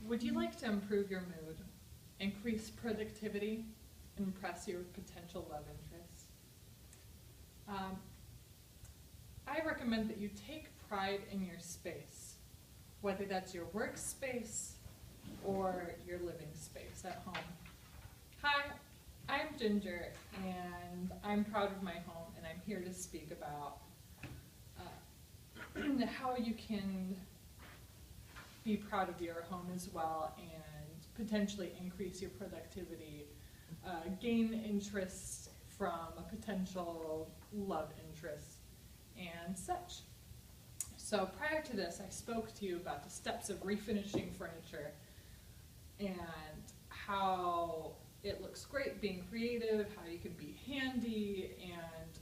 Would you like to improve your mood, increase productivity, impress your potential love interests? Um, I recommend that you take pride in your space, whether that's your workspace or your living space at home. Hi, I'm Ginger, and I'm proud of my home, and I'm here to speak about how you can be proud of your home as well and potentially increase your productivity, gain interest from a potential love interest, and such. So prior to this, I spoke to you about the steps of refinishing furniture and how it looks great being creative, how you can be handy and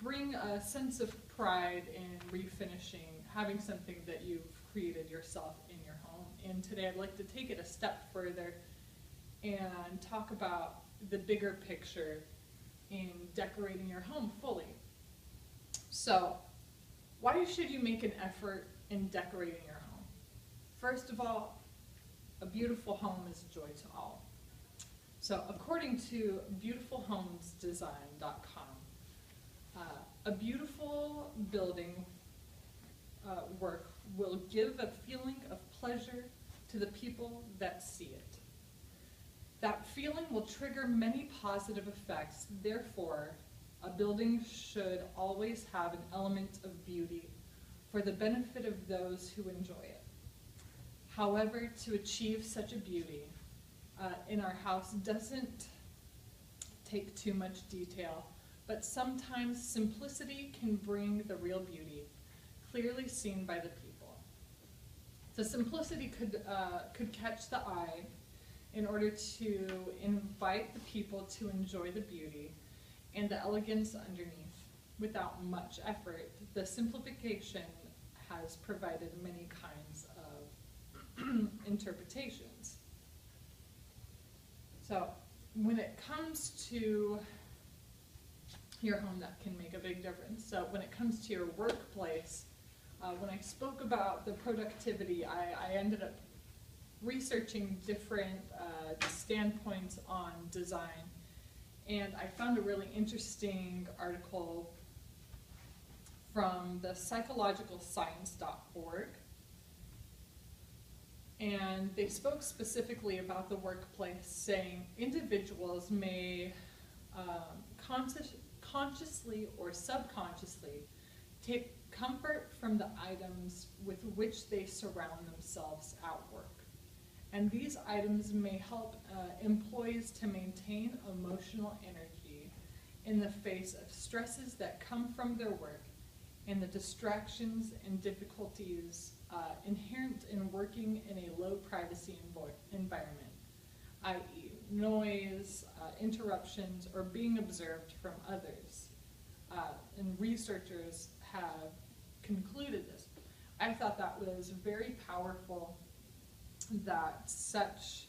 bring a sense of pride in refinishing, having something that you've created yourself in your home. And today I'd like to take it a step further and talk about the bigger picture in decorating your home fully. So, why should you make an effort in decorating your home? First of all, a beautiful home is a joy to all. So, according to beautifulhomesdesign.com, a beautiful building work will give a feeling of pleasure to the people that see it. That feeling will trigger many positive effects. Therefore, a building should always have an element of beauty for the benefit of those who enjoy it. However, to achieve such a beauty in our house doesn't take too much detail, but sometimes simplicity can bring the real beauty, clearly seen by the people. The simplicity could catch the eye in order to invite the people to enjoy the beauty and the elegance underneath. Without much effort, the simplification has provided many kinds of interpretations. So when it comes to your home, that can make a big difference. So when it comes to your workplace, when I spoke about the productivity, I ended up researching different standpoints on design, and I found a really interesting article from the psychologicalscience.org, and they spoke specifically about the workplace, saying individuals may consciously or subconsciously take comfort from the items with which they surround themselves at work. And these items may help employees to maintain emotional energy in the face of stresses that come from their work and the distractions and difficulties inherent in working in a low privacy environment, i.e. noise, interruptions, or being observed from others. And researchers have concluded this. I thought that was very powerful, that such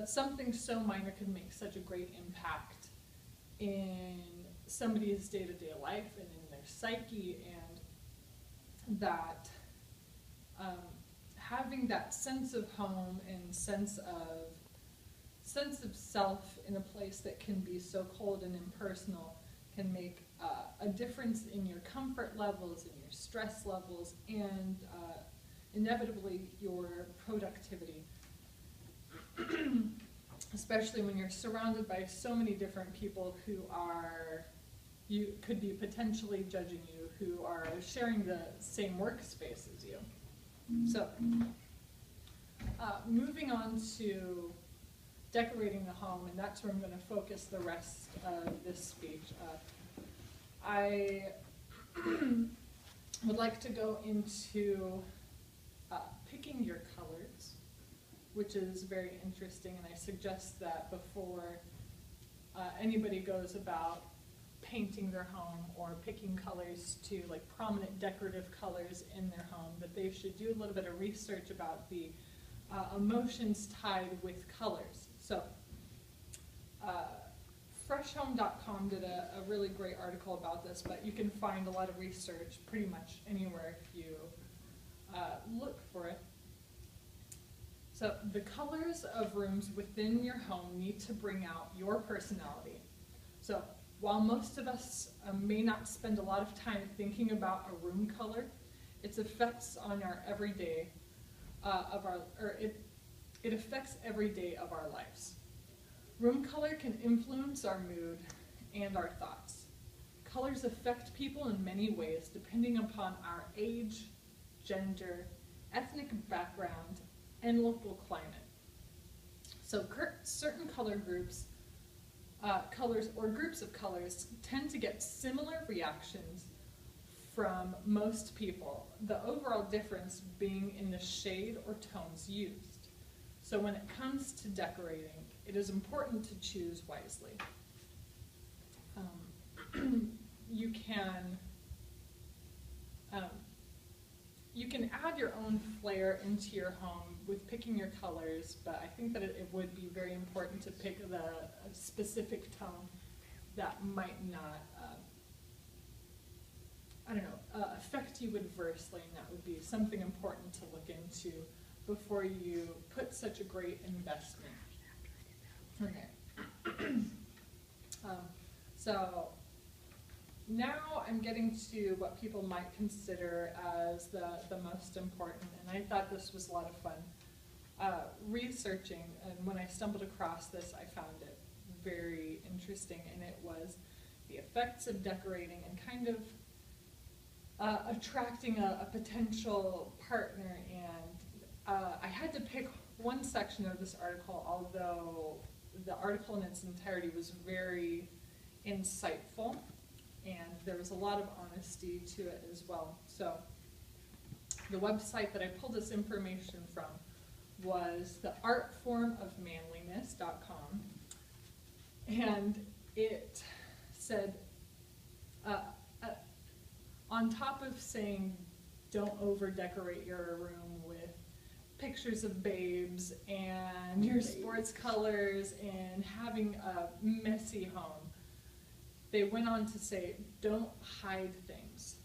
something so minor could make such a great impact in somebody's day-to-day life and in their psyche, and that having that sense of home and sense of self in a place that can be so cold and impersonal can make a difference in your comfort levels, in your stress levels, and inevitably your productivity. Especially when you're surrounded by so many different people who could be potentially judging you, who are sharing the same workspace as you. So, moving on to decorating the home, and that's where I'm going to focus the rest of this speech. I would like to go into picking your colors, which is very interesting, and I suggest that before anybody goes about painting their home or picking colors to like prominent decorative colors in their home, that they should do a little bit of research about the emotions tied with colors. So freshhome.com did a really great article about this, but you can find a lot of research pretty much anywhere if you look for it. So the colors of rooms within your home need to bring out your personality. So while most of us may not spend a lot of time thinking about a room color, its effects on our everyday it affects every day of our lives. Room color can influence our mood and our thoughts. Colors affect people in many ways depending upon our age, gender, ethnic background, and local climate. So certain color groups, colors or groups of colors tend to get similar reactions from most people, the overall difference being in the shade or tones used. So when it comes to decorating, it is important to choose wisely. You can add your own flair into your home with picking your colors, but I think that it would be very important to pick a specific tone that might not, affect you adversely, and that would be something important to look into before you put such a great investment. Okay. So now I'm getting to what people might consider as the most important, and I thought this was a lot of fun. Researching, and when I stumbled across this, I found it very interesting, and it was the effects of decorating and kind of attracting a potential partner. And I had to pick one section of this article, although the article in its entirety was very insightful, and there was a lot of honesty to it as well. So the website that I pulled this information from was the artformofmanliness.com, and it said, on top of saying don't over decorate your room with pictures of babes and your sports colors and having a messy home, they went on to say don't hide things.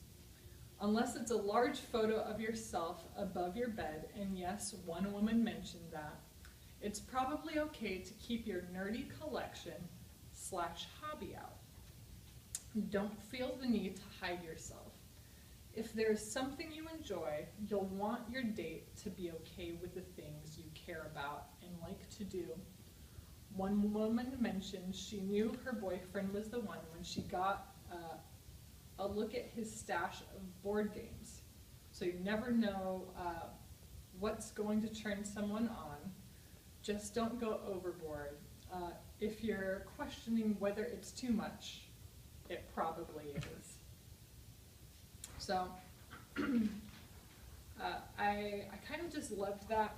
Unless it's a large photo of yourself above your bed, and yes, one woman mentioned that, it's probably okay to keep your nerdy collection/hobby out. Don't feel the need to hide yourself. If there's something you enjoy, you'll want your date to be okay with the things you care about and like to do. One woman mentioned she knew her boyfriend was the one when she got a look at his stash of board games. So you never know what's going to turn someone on. Just don't go overboard. If you're questioning whether it's too much, it probably is. So I kind of just loved that,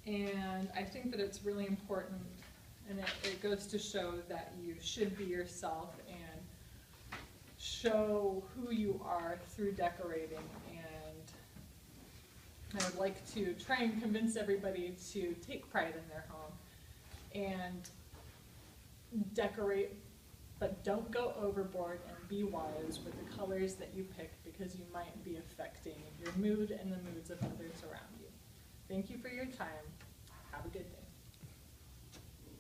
and I think that it's really important, and it goes to show that you should be yourself and show who you are through decorating. And I would like to try and convince everybody to take pride in their home and decorate, but don't go overboard, and be wise with the colors that you pick, because you might be affecting your mood and the moods of others around you. Thank you for your time. Have a good day.